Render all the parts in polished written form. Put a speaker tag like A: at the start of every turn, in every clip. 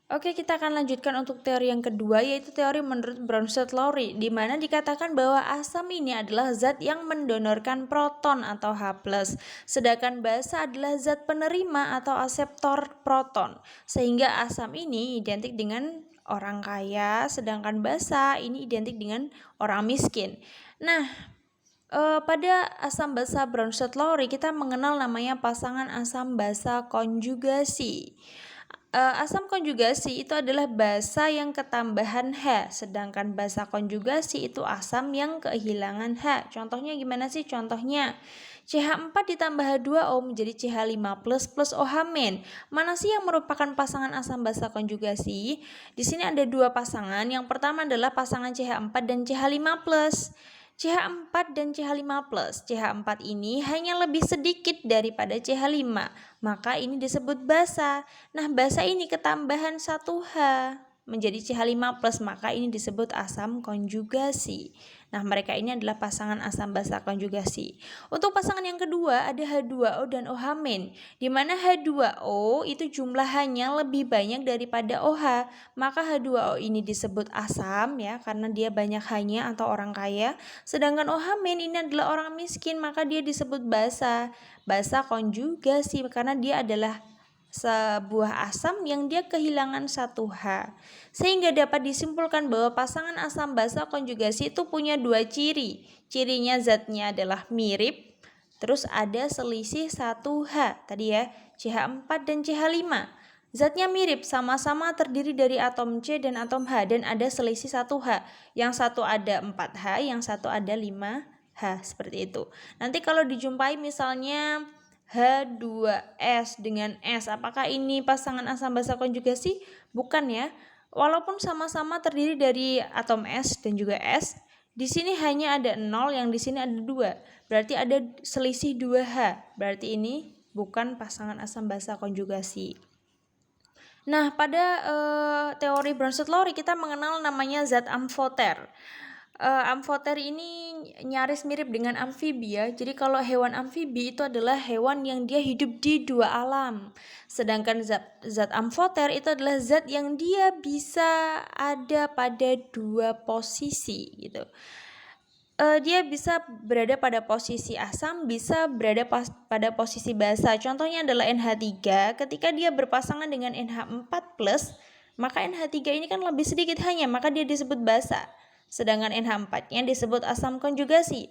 A: Oke, kita akan lanjutkan untuk teori yang kedua, yaitu teori menurut Bronsted-Lowry, di mana dikatakan bahwa asam ini adalah zat yang mendonorkan proton atau H+, sedangkan basa adalah zat penerima atau aseptor proton, sehingga asam ini identik dengan orang kaya, sedangkan basa ini identik dengan orang miskin. Nah, pada asam basa Bronsted-Lowry kita mengenal namanya pasangan asam basa konjugasi. Asam konjugasi itu adalah basa yang ketambahan H, sedangkan basa konjugasi itu asam yang kehilangan H. Contohnya gimana sih? Contohnya CH4 ditambah H2O menjadi CH5 plus OH-. Mana sih yang merupakan pasangan asam basa konjugasi? Di sini ada dua pasangan. Yang pertama adalah pasangan CH4 dan CH5 plus. CH4 dan CH5 plus. CH4 ini hanya lebih sedikit daripada CH5, maka ini disebut basa. Nah, basa ini ketambahan 1H menjadi CH5 plus, maka ini disebut asam konjugasi. Nah, mereka ini adalah pasangan asam basa konjugasi. Untuk pasangan yang kedua ada H2O dan OH-, di mana H2O itu jumlahnya lebih banyak daripada OH, maka H2O ini disebut asam ya karena dia banyak H-nya atau orang kaya, sedangkan OH- ini adalah orang miskin, maka dia disebut basa. Basa konjugasi karena dia adalah sebuah asam yang dia kehilangan 1H. Sehingga dapat disimpulkan bahwa pasangan asam basa konjugasi itu punya dua ciri. Cirinya zatnya adalah mirip, terus ada selisih 1H tadi ya, CH4 dan CH5. Zatnya mirip, sama-sama terdiri dari atom C dan atom H dan ada selisih 1H. Yang satu ada 4H, yang satu ada 5H, seperti itu. Nanti kalau dijumpai misalnya H2S dengan S, apakah ini pasangan asam basa konjugasi? Bukan ya. Walaupun sama-sama terdiri dari atom S dan juga S, di sini hanya ada 0, yang di sini ada 2. Berarti ada selisih 2H. Berarti ini bukan pasangan asam basa konjugasi. Nah, pada teori Bronsted-Lowry kita mengenal namanya zat amfoter. Amfoter ini nyaris mirip dengan amfibi ya. Jadi kalau hewan amfibi itu adalah hewan yang dia hidup di dua alam. Sedangkan zat amfoter itu adalah zat yang dia bisa ada pada dua posisi gitu. Dia bisa berada pada posisi asam, bisa berada pada posisi basa. Contohnya adalah NH3, ketika dia berpasangan dengan NH4+, maka NH3 ini kan lebih sedikit hanya, maka dia disebut basa. Sedangkan NH4-nya disebut asam konjugasi.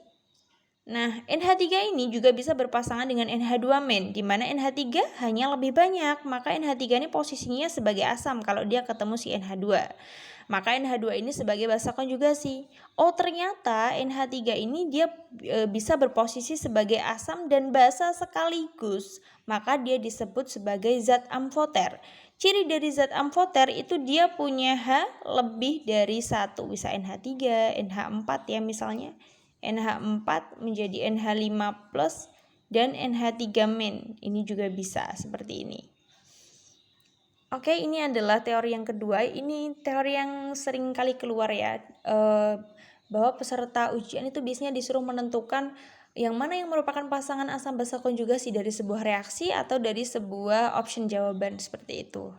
A: Nah, NH3 ini juga bisa berpasangan dengan NH2-, di mana NH3 hanya lebih banyak, maka NH3 ini posisinya sebagai asam kalau dia ketemu si NH2. Maka NH2 ini sebagai basa konjugasi. Oh, ternyata NH3 ini dia bisa berposisi sebagai asam dan basa sekaligus. Maka dia disebut sebagai zat amfoter. Ciri dari zat amfoter itu dia punya H lebih dari 1. Bisa NH3, NH4 ya misalnya. NH4 menjadi NH5 plus dan NH3-. Ini juga bisa seperti ini. Oke, ini adalah teori yang kedua. Ini teori yang sering kali keluar ya, bahwa peserta ujian itu biasanya disuruh menentukan yang mana yang merupakan pasangan asam basa konjugasi dari sebuah reaksi atau dari sebuah option jawaban seperti itu.